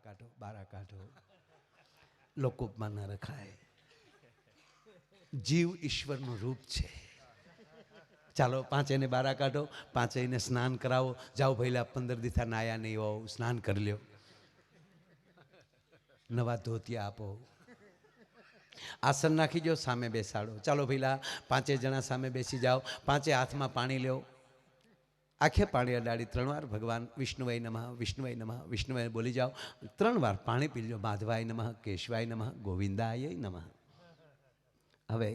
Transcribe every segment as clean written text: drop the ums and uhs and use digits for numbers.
કાઢો, બારા કાઢો, લોકોપમાં ન રખાય. જીવ ઈશ્વરનું રૂપ છે. ચાલો પાંચેયને બારા કાઢો, પાંચેયને સ્નાન કરાવો. જાઓ ભઈલા 15 દીથા નાયા નહીં હોવ, સ્નાન કરી લ્યો, નવા ધોતિયા આપો, આસન નાખી દો, સામે બેસાડો. ચાલો ભઈલા 5 જણા સામે બેસી જાઓ. 5 હાથમાં પાણી લ્યો, આખે પાણી અડાડી 3 વાર ભગવાન વિષ્ણુવાય નમઃ, વિષ્ણુવાય નમઃ, વિષ્ણુવાય બોલી જાઓ. 3 વાર પાણી પી લો. માધવાય નમઃ, કેશવાય નમઃ, ગોવિંદાય નમઃ. હવે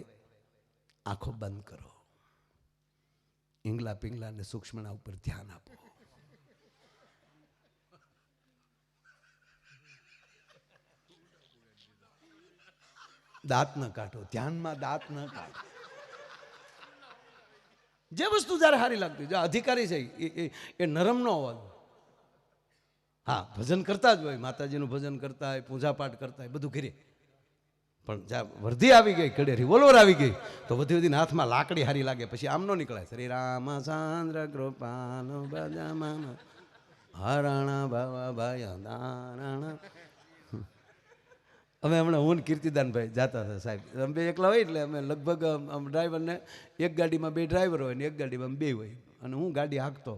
આંખો બંધ કરો, ઈંગલા પિંગલા ને સૂક્ષ્મના ઉપર ધ્યાન આપો. દાંત ન કાઢો, ધ્યાનમાં દાંત ન કાઢો. જે વસ્તુ જ્યારે સારી લાગતી, જે અધિકારી છે એ નરમ ન હોવા. હા, ભજન કરતા જ હોય, માતાજીનું ભજન કરતા હોય, પૂજા પાઠ કરતા હોય, બધું કરીએ. પણ જ્યાં વર્ધી આવી ગઈ, કડે રિવોલ્વર આવી ગઈ, તો વધી હાથમાં લાકડી હારી લાગે, પછી આમ નો નીકળાય. શ્રી રામચંદ્ર કૃપાનો બજામાન હરણા બાવા ભાઈ દાણા. અમે હમણાં હું કીર્તિદાનભાઈ જતા હતા સાહેબ, અમે બે એકલા હોય એટલે અમે લગભગ ડ્રાઈવરને એક ગાડીમાં 2 ડ્રાઈવર હોય ને એક ગાડીમાં 2 હોય. અને હું ગાડી હાંકતો,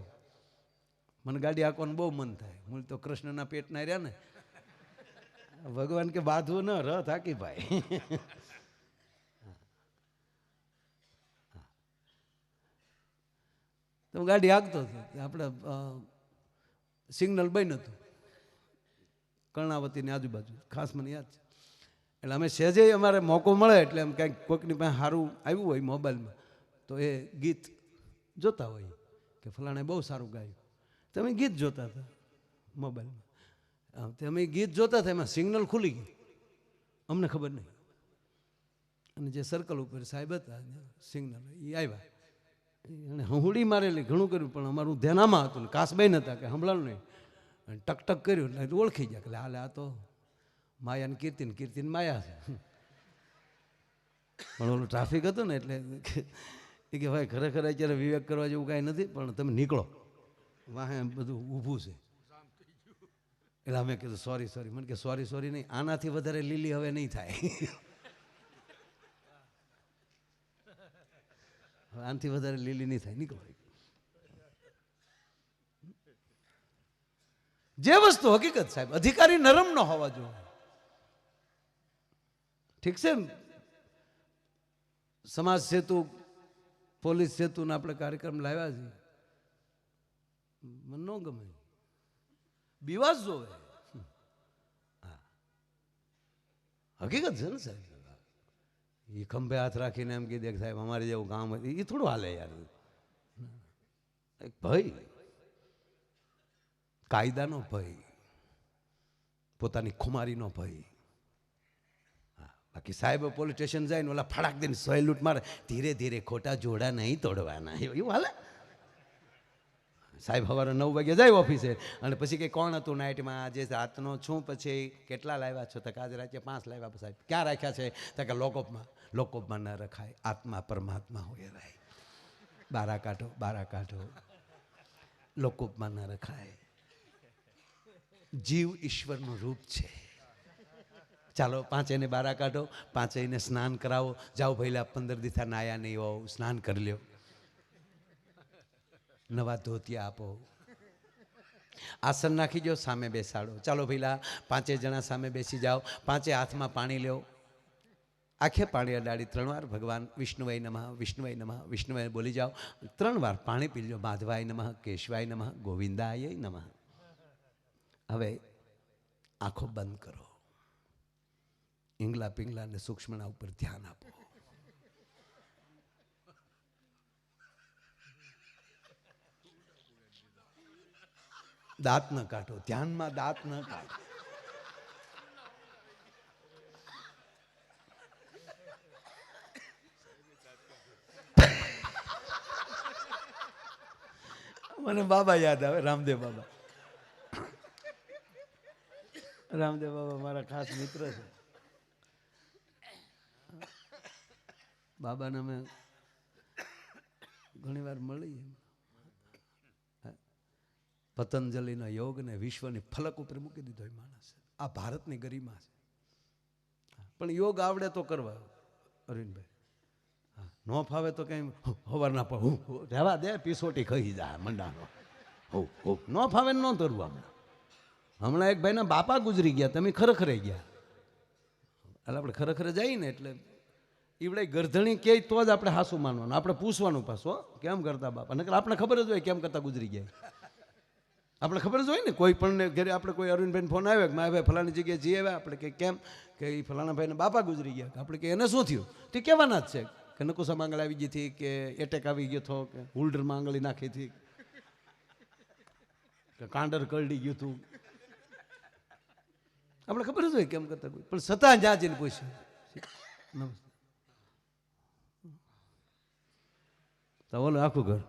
મને ગાડી હાંકવાનું બહુ મન થાય. હું તો કૃષ્ણના પેટના રહ્યા ને, ભગવાન કે બાંધવું ન રથ હાકી ભાઈ. તો હું ગાડી હાંકતો હતો, આપણે સિગ્નલ બન્યું હતું કર્ણાવતીની આજુબાજુ, ખાસ મને યાદ છે. એટલે અમે સહેજે અમારે મોકો મળે એટલે એમ કંઈક કોઈકની પાસે સારું આવ્યું હોય મોબાઈલમાં, તો એ ગીત જોતા હોય કે ફલાણે બહુ સારું ગાયું, તો અમે ગીત જોતા હતા મોબાઈલમાં. તે અમે ગીત જોતા હતા, એમાં સિગ્નલ ખુલી ગયું, અમને ખબર નહીં. અને જે સર્કલ ઉપર સાહેબ હતા સિગ્નલ, એ આવ્યા, અને હંહુડી મારેલી, ઘણું કર્યું, પણ અમારું ધ્યાન આમાં હતું. કાસબાઈ નહોતા કે સંભળાણું નહીં. ટક ટક કર્યું એટલે ઓળખી ગયા કે હાલે આ તો માયાને કીર્તિન, કીર્તિન માયા છે. પણ ઓલું ટ્રાફિક હતું ને એટલે એ કે ભાઈ ખરેખર અત્યારે વિવેક કરવા જેવું કાંઈ નથી, પણ તમે નીકળો, વાહે બધું ઊભું છે. એટલે અમે કીધું સોરી સોરી. મને કે સોરી સોરી નહીં, આનાથી વધારે લીલી હવે નહીં થાય. આનાથી વધારે લીલી નહીં થાય, નીકળો. જે વસ્તુ હકીકત સાહેબ, અધિકારી નરમ ન હોવા જોઈએ. ઠીક છે, સમાજ સેતુ, પોલીસ સેતુના આપણે કાર્યક્રમ લાવ્યા છીએ, મને ન ગમે, બિવાસ જોવે. હકીકત છે ને સાહેબ. એ ખંભે હાથ રાખીને એમ કીધે સાહેબ અમારે જેવું કામ હોય, એ થોડું હાલે યાર. ભાઈ કાયદાનો ભય, પોતાની ખુમારીનો ભય. બાકી સાહેબ પોલીસ સ્ટેશન જાય ને ઓલા ફડાક દઈને સહેલુટ મારે, ધીરે ધીરે ખોટા જોડા નહીં તોડવાના, એવું હાલે. સાહેબ સવારે 9 વાગે જાય ઓફિસે, અને પછી કે કોણ હતું નાઇટમાં, આજે રાતનો છું, પછી કેટલા લાવ્યા છો? તો આજે રાતે 5 લાવ્યા. સાહેબ ક્યાં રાખ્યા છે? તો કે લોકોપમાં. લોકોપમાં ન રખાય, આત્મા પરમાત્મા હોય ભાઈ. બારા કાઢો, બારા કાઢો, લોકોપમાં ન રખાય. જીવ ઈશ્વરનું રૂપ છે. ચાલો પાંચેયને બારા કાઢો, પાંચેયને સ્નાન કરાવો. જાઓ ભઈલા 15 દીથા નાયા નહીં હોવ, સ્નાન કરી લ્યો, નવા ધોતિયા આપો, આસન નાખી દો, સામે બેસાડો. ચાલો ભઈલા 5 જણા સામે બેસી જાઓ. 5 હાથમાં પાણી લ્યો, આખે પાણી અડાડી 3 વાર ભગવાન વિષ્ણુવાય નમઃ, વિષ્ણુવાય નમઃ, વિષ્ણુવાય બોલી જાઓ. 3 વાર પાણી પી લો. માધવાય નમઃ, કેશવાય નમઃ, ગોવિંદાય નમઃ. હવે આંખો બંધ કરો, ઈંગલા પિંગલા ને સૂક્ષ્મના ઉપર ધ્યાન આપો. દાંત ન કાઢો, ધ્યાનમાં દાંત ન કાઢો. મને બાબા યાદ આવે, રામદેવ બાબા. રામદેવ બાબા મારા ખાસ મિત્ર છે. બાબાને અમે ઘણી વાર મળીએ. પતંજલિના યોગને વિશ્વની ફલક ઉપર મૂકી દીધો એ માણસ. આ ભારતની ગરિમા છે. પણ યોગ આવડે તો કરવા અરવિંદભાઈ, હા ન ફાવે તો કંઈ હવારના પર રહેવા દે, પીસોટી ખાઈ જાય મંડાનો. ન ફાવે ન તરવું. હમણાં એક ભાઈના બાપા ગુજરી ગયા, તમે ખરેખરે ગયા. એટલે આપણે ખરેખર જઈએ ને એટલે ઈવડે ગરધણી કહે તો જ આપણે હાસું માનવાનું, આપણે પૂછવાનું પાછું કેમ કરતા બાપા, નકર આપણે ખબર જ હોય કેમ કરતા ગુજરી ગયા. આપણે ખબર જ હોય ને, કોઈ પણ ઘરે આપણે કોઈ અરવિંદભાઈને ફોન આવ્યો કે મારા ભાઈ ફલાણી જગ્યાએ જઈ આવ્યા, આપણે કે કેમ કે એ ફલાણા ભાઈને બાપા ગુજરી ગયા, આપણે કે એને શું થયું, તે કહેવાના જ છે કે નકુસા માંગળ આવી ગઈ હતી, કે એટેક આવી ગયો હતો, કે હોલ્ડરમાં આંગળી નાખી હતી, કે કાંડર કરડી ગયું હતું. આપણે ખબર જ હોય કેમ કરતા કોઈ, પણ છતાં જ્યાં જઈને પૂછ્યું તો ઓલું આખું ઘર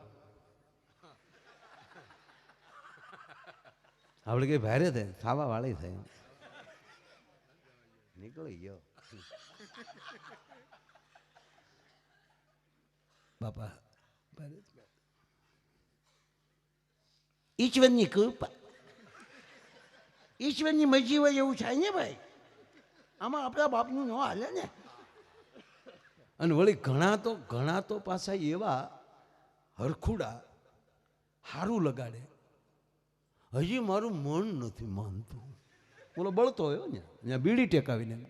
આપણે કઈ ભારે થાય, ખાવા વાળી થાય, નીકળી ગયો બાપા. ઈશ્વરની કૃપા, ઈશ્વરની મરજી હોય એવું થાય ને ભાઈ, આમાં આપણા બાપનું ન હાલે ને. અને વળી ઘણા તો પાછા એવા હરખુડા હારું લગાડે, હજી મારું મન નથી માનતું. બોલો બળતો હોય ને ત્યાં બીડી ટેકાવીને એમ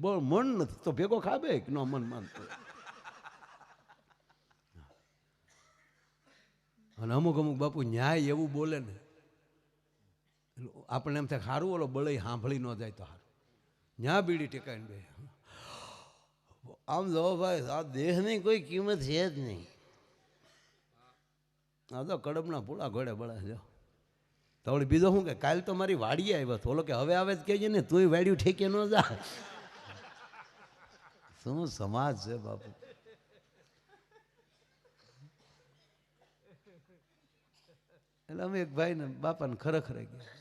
કે મન નથી તો ભેગો ખાબે કે ન મન માનતો. અને અમુક બાપુ ન્યાય એવું બોલે ને આપણને એમ થાય સારું, ઓલો બળઈ સાંભળી ન જાય તો સારું. ન્યા બીડી ટેકાવીને બે આમ જો ભાઈ, આ દેહની કોઈ કિંમત છે જ નહીં. આ તો કડબના પૂળા ઘોડે બળે જો. તો વળી બીજો શું કે કાલ તો મારી વાડીએ આવ્યો હતો, ઓલો કે હવે આવે જ કહેજે ને, તુંય વાડ્યું ઠેકે ન જા. શું સમાજ છે બાપુ. એટલે અમે એક ભાઈ ને બાપાને ખરેખર ગયા,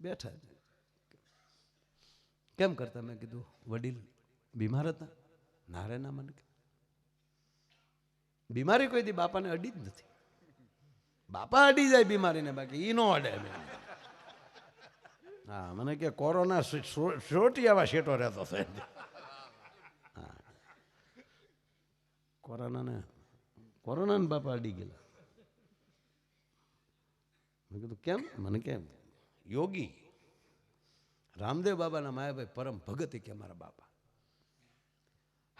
બેઠા કેમ કરતા, મેં કીધું વડીલ બીમાર હતા. નારે ના, મને બીમારી કોઈ દી બાપાને અડી જ નથી. બાપા અડી જાય બીમારીને, બાકી ઈ નો અડે. હા મને કે કોરોના શોટી આવા શેટો રહેતો છે. હા કોરોનાને બાપા અડી ગયેલા. મેં કીધું કેમ, મને કેમ યોગી રામદેવ બાબાના માયાભાઈ પરમ ભગત કે મારા બાપા.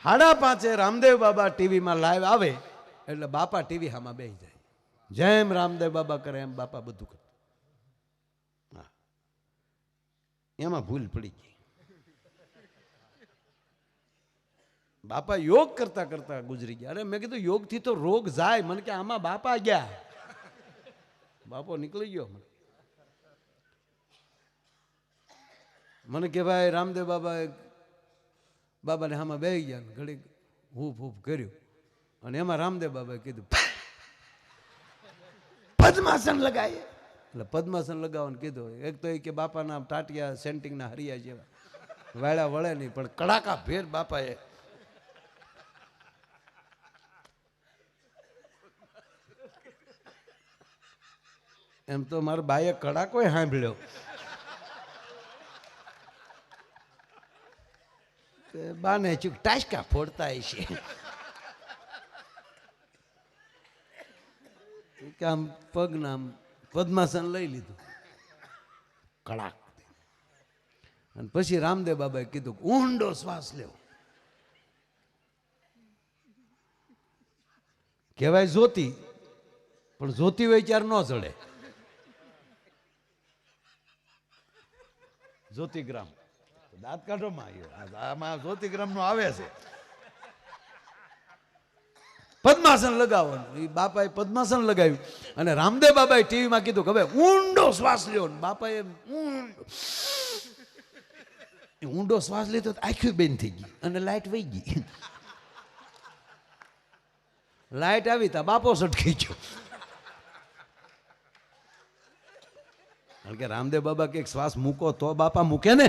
5:30 રામદેવ બાબા ટીવીમાં લાઈવ આવે એટલે બાપા ટીવી હામાં બેસી જાય. જેમ રામદેવ બાબા કરે એમ બાપા બધું કરે. હા એમાં ભૂલ પડી ગઈ. બાપા યોગ કરતા કરતા ગુજરી ગયા. અરે મેં કીધું યોગથી તો રોગ જાય. મને કે આમાં બાપા ગયા. બાપો નીકળી ગયો. મને કે ભાઈ રામદેવ બાબાને આમાં બેસી ગયા, ઘડી હૂફ હૂફ કર્યું અને એમાં રામદેવ બાબાએ કીધું પદ્માસન લગાય. એટલે પદ્માસન લગાવવાનું કીધું. એક તો એ કે બાપાના ટાટિયા સેન્ટિંગના હરિયા જેવા વાળા વળે નહીં, પણ કડાકા ભેર બાપાએ એમ તો મારા બાએ કડાકો સાંભળ્યો. બાને ચૂક ટાચકા ફોડતા છે કે આમ પગના પદ્માસન લઈ લીધું કડાક. અને પછી રામદેવ બાબાએ કીધું ઊંડો શ્વાસ લેવો. કહેવાય જ્યોતિ, પણ જ્યોતિ હોય ત્યારે ન ચડે. જ્યોતિગ્રામ દાંત કાઢોમાં આમાં જ્યોતિગ્રામ નો આવે છે. પદ્માસન લગાવવાનું. એ બાપાએ પદ્માસન લગાવ્યું અને રામદેવ બાબાએ ટીવીમાં કીધું કે હવે ઊંડો શ્વાસ લ્યો. બાપાએ ઊંડો શ્વાસ લીધો, આખી બેન થઈ ગઈ અને લાઈટ વહી ગઈ. લાઈટ આવી તા બાપો સટકી ગયો. કારણ કે રામદેવ બાબા કે શ્વાસ મૂકો તો બાપા મૂકે ને.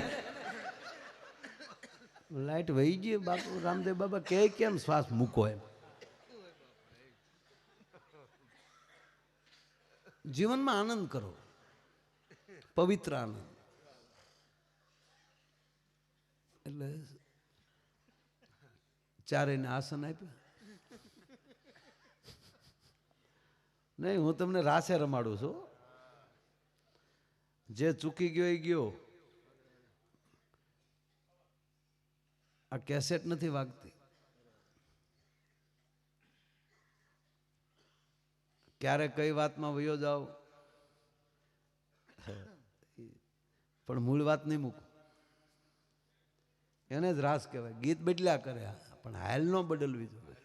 લાઈટ વહી ગઈ. બાપુ રામદેવ બાબા કે કેમ શ્વાસ મૂકો એમ. જીવનમાં આનંદ કરો, પવિત્ર આનંદ. એટલે ચારેયને આસન આપ્યા. નહીં, હું તમને રાસે રમાડું છું. જે ચૂકી ગયો એ ગયો. આ કેસેટ નથી વાગતી. ક્યારે કઈ વાતમાં વયો જાઓ, પણ મૂળ વાત નહીં મૂકું. એને જ રાસ કહેવાય. ગીત બદલ્યા કરે પણ હાલ નો બદલવી જોઈએ.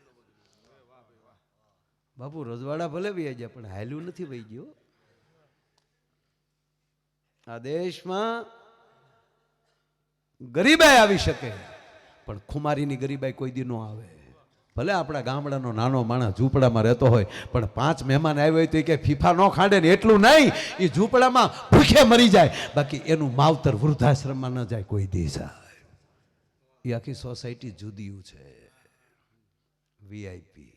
બાપુ રજવાડા ભલે વહી જાય પણ હાલ્યું નથી વહી ગયો. આ દેશમાં ગરીબાઈ આવી શકે પણ ખુમારીની ગરીબાઈ કોઈ દી ન આવે. ભલે આપણા ગામડાનો નાનો માણસ ઝૂંપડામાં રહેતો હોય પણ 5 મહેમાન આવ્યો હોય તો કે ફીફા ન ખાંડે ને એટલું નહીં, એ ઝૂંપડામાં ભૂખે મરી જાય, બાકી એનું માવતર વૃદ્ધાશ્રમમાં ન જાય કોઈ દી. એ આખી સોસાયટી જુદીયું છે. વીઆઈપી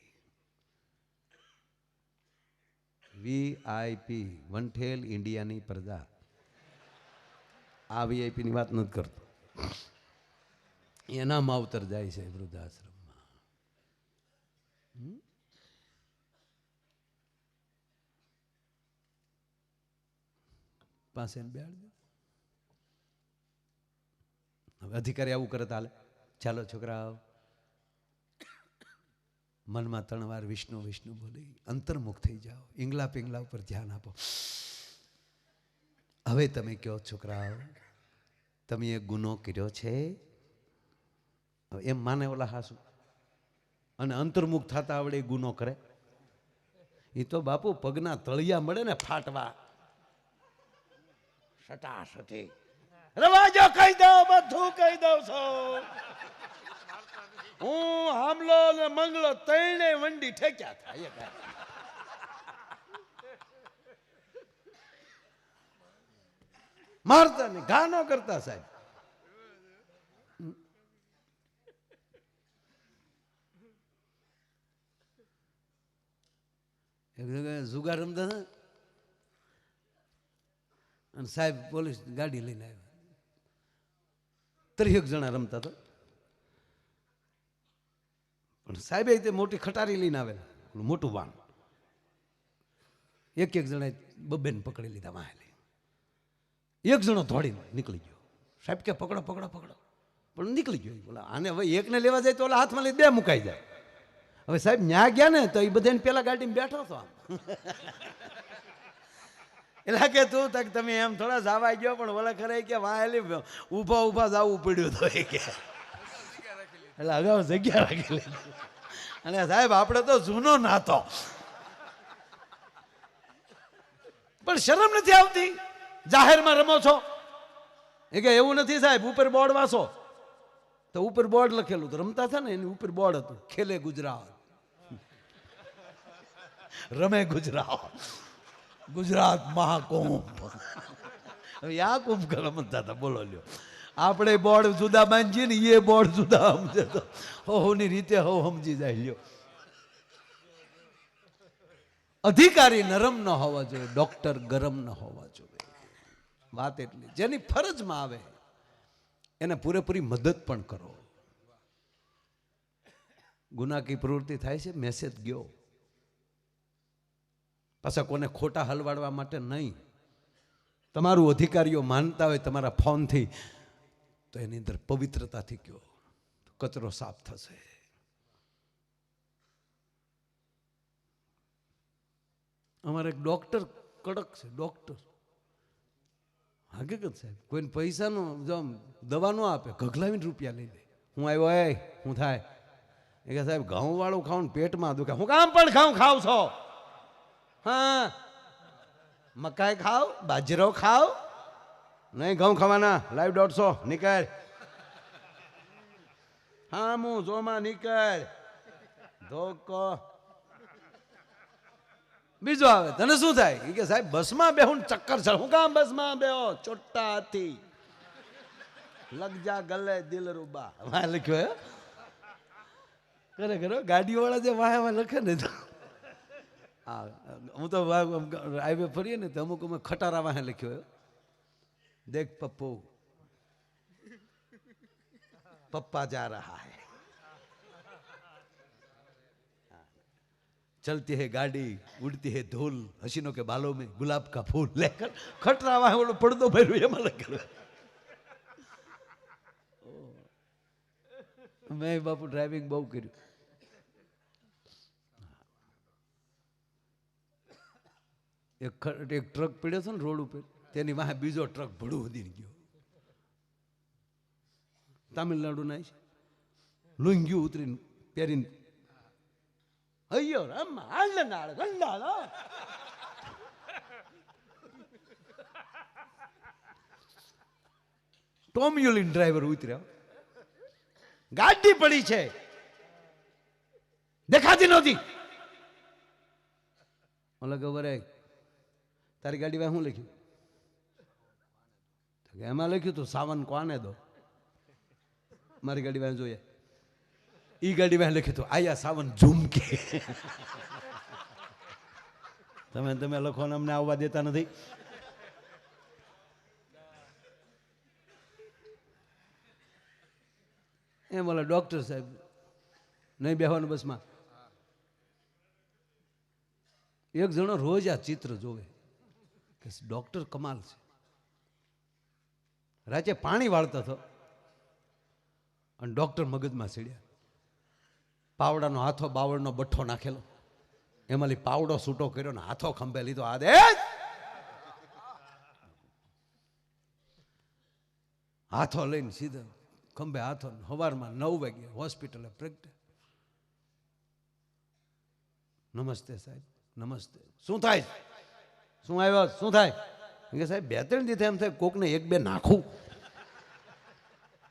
વીઆઈપી વંઠેલ ઇન્ડિયાની પ્રજા. આ વીઆઈપી ની વાત નથી કરતો. એના માવતર જાય છે વૃદ્ધાશ્રમમાં. પાસે બેડ. હવે અધિકારી આવું કરે તાલે. ચાલો છોકરાઓ, મનમાં 3 વાર વિષ્ણુ વિષ્ણુ બોલી અંતર્મુખ થઈ જાઓ. ઈંગલા પિંગલા ઉપર ધ્યાન આપો. હવે તમે કહો છોકરાઓ, તમે એ ગુનો કર્યો છે એમ માને ઓલા હાસુ, અને અંતર્મુખ થતા આવડે એ ગુનો કરે. એ તો બાપુ પગના તળિયા મળે ને ફાટવા. સટાસટી રવાજો કહી દો, બધું કહી દઉં છું. હું હામલો ને મંગલો ત્રણે વંડી ઠેક્યા થાય. મારતા ને ગાનો કરતા સાહેબ. એક જગ્યાએ જુગાર રમતા હતા અને સાહેબ પોલીસ ગાડી લઈને આવ્યા. 30 જણા રમતા હતા પણ સાહેબે તે મોટી ખટારી લઈને આવેલા, મોટું વાન. એક જણા બબેન પકડી લીધા વાહે. એક જણો દોડીને નીકળી ગયો. સાહેબ કે પકડો પકડો પકડો, પણ નીકળી ગયો. બોલા આને હવે એકને લેવા જાય તો ઓલા હાથમાં લઈ 2 મુકાઈ જાય. હવે સાહેબ ન્યા ગયા ને તો એ બધાને પેલા ગાડીમાં બેઠો હતો આમ. એટલે કે તું તક તમે એમ થોડા જવા ગયો પણ ઓલા ખરે કે વાહેલી ઊભા ઊભા જવું પડ્યું તો એ કે. એટલે અગાઉ જગ્યા રાખેલી. અને સાહેબ આપણે તો જૂનો નાતો, પણ શરમ નથી આવતી. જાહેરમાં રમો છો એ કે એવું નથી સાહેબ, ઉપર બોર્ડ વાંચો. તો ઉપર બોર્ડ લખેલું તો રમતા હતા ને એની ઉપર બોર્ડ હતું, ખેલે ગુજરાત, રમે ગુજરાત, ગુજરાત મહાકુંભ. હવે આ કુંભ રમતા હતા. બોલો લ્યો, આપણે બોર્ડ જુદા બાંધીએ ને એ બોર્ડ જુદા સમજે તો હોની રીતે હો સમજી જાય. લ્યો, અધિકારી નરમ ન હોવા જોઈએ, ડોક્ટર ગરમ ન હોવા જોઈએ. વાત એટલી, જેની ફરજમાં આવે એને પૂરેપૂરી મદદ પણ કરો. ગુનાકી પ્રવૃત્તિ થાય છે, મેસેજ ગયો. પાછા કોને ખોટા હલવાડવા માટે નહીં. તમારું અધિકારીઓ માનતા હોય તમારા ફોનથી તો એની અંદર પવિત્રતાથી કયો, કચરો સાફ થશે. અમારે એક ડોક્ટર કડક છે, ડોક્ટર હકીકત સાહેબ. કોઈને પૈસાનો જો દવા ન આપે, ગગલાવીને રૂપિયા લઈ લે. હું આવ્યો, એ હું થાય એ કે સાહેબ ઘઉં વાળું ખાવ ને પેટમાં દુખે. હું કામ પણ ઘઉં ખાવ છો? હા, મકાઈ ખાવ, બાજરો ખાવ? નહીં, ઘઉં ખાવાના. લાઈવ 150 નીકળ. હા હું જોમાં નીકળ. ધોકો બીજો આવે. તને શું થાય? એ કે સાહેબ બસમાં બેહું ચક્કર ચડ. હું કામ બસમાં બેહો? ચોટ્ટા હાથી લગ જા ગલે દિલ રૂબા. વાહ લખ્યો ખરેખર. ગાડીઓ વાળા જે વાહ લખે ને તો હા, હું તો હાઈવે ફરીએ ને તો અમુક અમે ખટારા વાહે લખ્યો. દેખ પપ્પુ पप्पा जा रहा है, चलती है गाड़ी, उड़ती है धूल, हसीनों के बालों में गुलाब का फूल लेकर खटरावा है वो પડદો ભર્યો એમાં લખેલું. મેં બાપુ ડ્રાઇવિંગ બહુ કર્યું. એક ટ્રક પડ્યો હતો ને રોડ ઉપર, તેની વાહે બીજો ટ્રક ભડું ઉડીને ગયો. તામિલનાડુના છે, લુંગી ઉતરીને પહેરીને અయ్యో રમ હાલનાળ ગંડાળ. ટોમ યુલિન ડ્રાઈવર ઉતર્યા, ગાડી પડી છે દેખાતી નહોતી. ઓલા ખબર તારી ગાડી વાય શું લખ્યું? એમાં લખ્યું તું સાવન કોને દો. મારી ગાડી વાય જોઈએ, ઈ ગાડી વાય લખ્યું તું આયા સાવન ઝુમકે. તમે લખો ને અમને આવવા દેતા નથી. એમ ઓલા ડોક્ટર સાહેબ નહીં બેહવાનું બસમાં. એક જણો રોજ આ ચિત્ર જોવે કે ડોક્ટર કમાલ છે. રાતે પાણી વાળતો હતો અને ડોક્ટર મગજમાં ચડ્યા. પાવડાનો હાથો બાવળનો બઠ્ઠો નાખેલો, એમાં પાવડો છૂટો કર્યો ને હાથો ખંભે લીધો. આદેશ હાથો લઈને સીધા ખંભે હાથો. સવારમાં 9 વાગે હોસ્પિટલે પ્રેગ્નન્ટ. નમસ્તે સાહેબ, નમસ્તે. શું થાય? શું આવ્યો? શું થાય? કે સાહેબ 2-3 દિવસ એમ થાય કોકને 1-2 નાખું.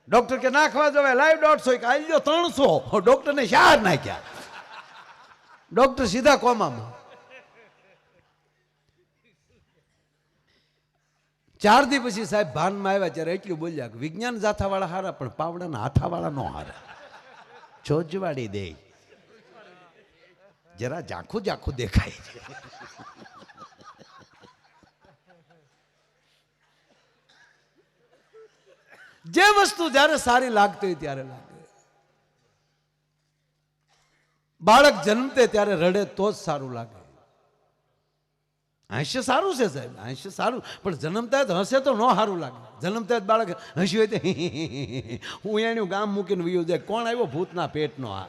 ડોક્ટર કે નાખવા જવાય, લાઈવ 150 કે આવી ગયો 300. ડોક્ટરને 4 નાખ્યા. ડોક્ટર સીધા કોમામાં. 4 દી પછી સાહેબ ભાનમાં આવ્યા ત્યારે એટલું બોલ્યા કે વિજ્ઞાન જાથાવાળા હારા પણ પાવડાના હાથાવાળા નો હારા. ચોજવાડી દે, જરા ઝાંખું ઝાંખું દેખાય છે. જે વસ્તુ જ્યારે સારી લાગતી હોય ત્યારે લાગે. બાળક જન્મતે ત્યારે રડે તો જ સારું લાગે. હાસ્ય સારું છે સાહેબ, હાસ્ય સારું, પણ જન્મતા જ હશે તો ન સારું લાગે. જન્મતા જ બાળક હસ્યું હોય તો હું એનું ગામ મૂકીને વયું જાય. કોણ આવ્યો? ભૂતના પેટનો. આ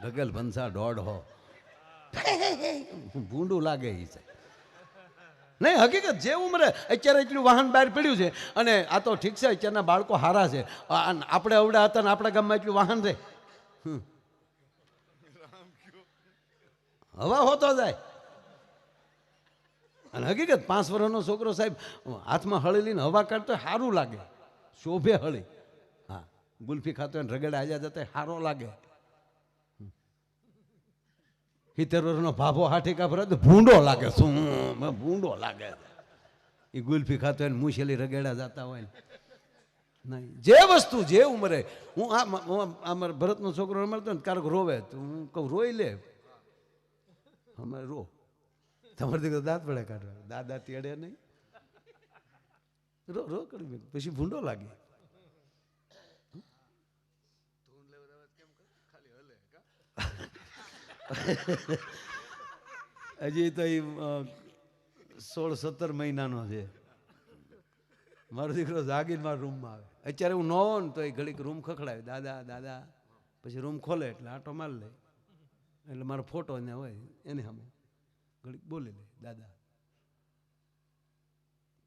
ઢગલ ભંસા દોઢો ભૂંડું લાગે એ છે નહીં. હકીકત જે ઉંમરે અત્યારે એટલું વાહન બહાર પડ્યું છે અને આ તો ઠીક છે અત્યારના બાળકો હારા છે. આપણે અવડા હતા ને આપણા ગામમાં એટલું વાહન રહે, હવા હોતો જાય. અને હકીકત 5 વર્ષનો છોકરો સાહેબ હાથમાં હળી લઈને હવા કાઢતો સારું લાગે, શોભે હળી. હા, ગુલ્ફી ખાતો એને રગડા હાજા જતા સારો લાગે. 70 વર્ષનો ભાભો હાથી કાપરે તો ભૂંડો લાગે. શું ભૂંડો લાગે એ ગુલ્ફી ખાતો એને મૂછેલી રગેડા જતા હોય નહીં. જે વસ્તુ જે ઉંમરે. હું અમારા ભરતનો છોકરો મળતો ને ક્યારેક રોવે તો હું કહું રોઈ લે, અમારે રો. તમારે દીકરો દાંત પડે કાઢવા, દાદા તેડે નહીં, રો રો કરી પછી ભૂંડો લાગે. હજી તો એ 16-17 મહિનાનો છે. મારો દીકરો જાગીને મારા રૂમમાં આવે. અત્યારે હું ન હોઉં ને તો એ ઘડીક રૂમ ખખડાવે, દાદા દાદા. પછી રૂમ ખોલે એટલે આટો મારી લે, એટલે મારો ફોટો ને હોય એને સામે ઘડીક બોલી લે દાદા.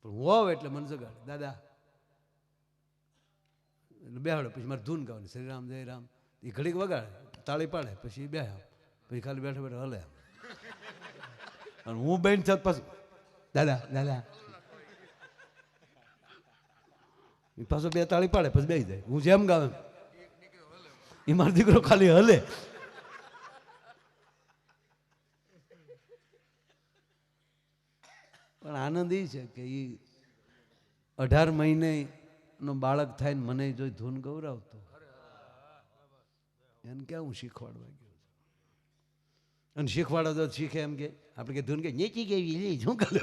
પણ હું હોવ એટલે મને જગાડે દાદા, એટલે બેહાડે. પછી મારે ધૂન ગાવાની, શ્રી રામ જય રામ. એ ઘડીક વગાડે, તાળી પાડે, પછી બે પછી ખાલી બેઠા બેઠા હલે. અને હું બેન થાત પાછું દાદા દાદા, પાછો 2 તાળી પાડે પછી બેસી જાય. હું જેમ ગાવે એ મારો દીકરો ખાલી હલે. પણ આનંદ એ છે કે એ 18 મહિને નો બાળક થાય ને મને જોઈ ધૂન ગૌરાવતો, એને ક્યાં હું શીખવાડવા ગયો. અને શીખવાડો તો શીખે એમ કે આપણે કે ધૂન કે નીચી કેવી શું કરે.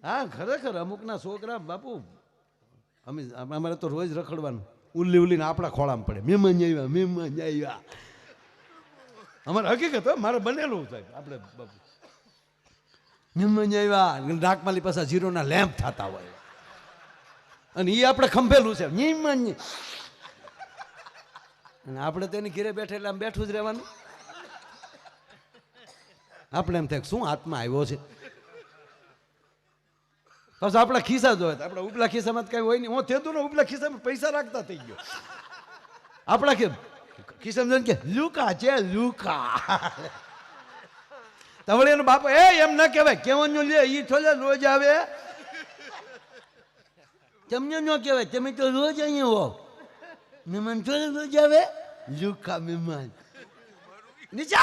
હા ખરેખર અમુકના છોકરા બાપુ અમારે તો રોજ રખડવાનું ઉલ્લી ઉલ્લીને આપણા ખોળામાં પડે મહેમાન આવ્યા અમારે હકીકત હોય મારે બનેલું સાહેબ આપણે બાપુ મહેમાન આવ્યા નાકમાલી પાસે જીરોના લેમ્પ થતા હોય અને એ આપણે ખંભેલું છે મહેમાન અને આપણે તેની ઘીરે બેઠે એટલે આમ બેઠું જ રહેવાનું આપણે એમ થાય શું હાથમાં આવ્યો છે બસ આપણા ખિસ્સા જોવે આપણા ઉપલા ખિસ્સામાં કઈ હોય નહીં હું થતું ને ઉપલા ખિસ્સામાં પૈસા રાખતા થઈ ગયો આપણા ખિસ્સામાં કે લુકા છે લુકા તવળી એનો બાપો એમ ના કહેવાય કેવાનું લે ઈ થોડા રોજ આવે તમને ન કહેવાય તમે તો રોજ અહીંયા હો મહેમાન થોડા રોજ આવે લુકા મહેમાન નીચે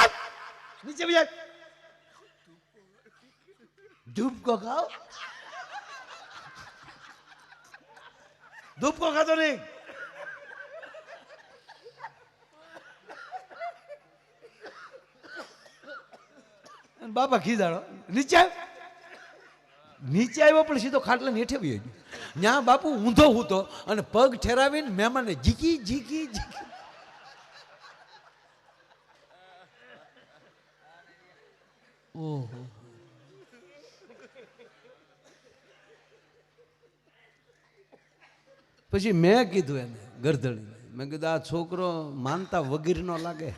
નીચે બીજા ધૂપકો ખાઓ ધૂપકો ખાતો નહીં બાપા ખીજાડો નીચે નીચે આવ્યો પણ સીધો ખાટલા હેઠે બી ગયો ત્યાં બાપુ ઊંધો હૂતો અને પગ ઠેરાવીને મહેમાનને ઝીકી ઝીકી ઝીકી ઓહો પછી મેં કીધું એને ગરદડીને મેં કીધું આ છોકરો માનતા વગેરેનો લાગે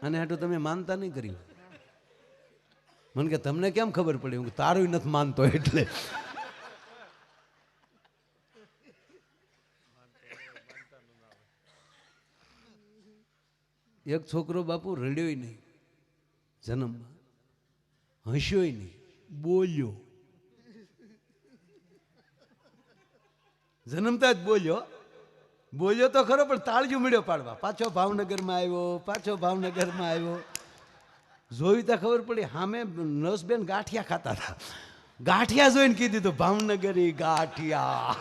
અને હાટું તમે માનતા નહીં કર્યું મને કે તમને કેમ ખબર પડી હું તારું નથી માનતો એટલે એક છોકરો બાપુ રડ્યોય નહીં જન્મમાં હસ્યોય નહીં બોલ્યો જન્મતા જ બોલ્યો તો ખરો પણ તાળીઓ મળ્યો પાડવા પાછો ભાવનગરમાં આવ્યો જોઈ ત્યાં ખબર પડી સામે નર્સબેન ગાંઠિયા ખાતા હતા ગાંઠિયા જોઈને કીધું તો ભાવનગરી ગાંઠિયા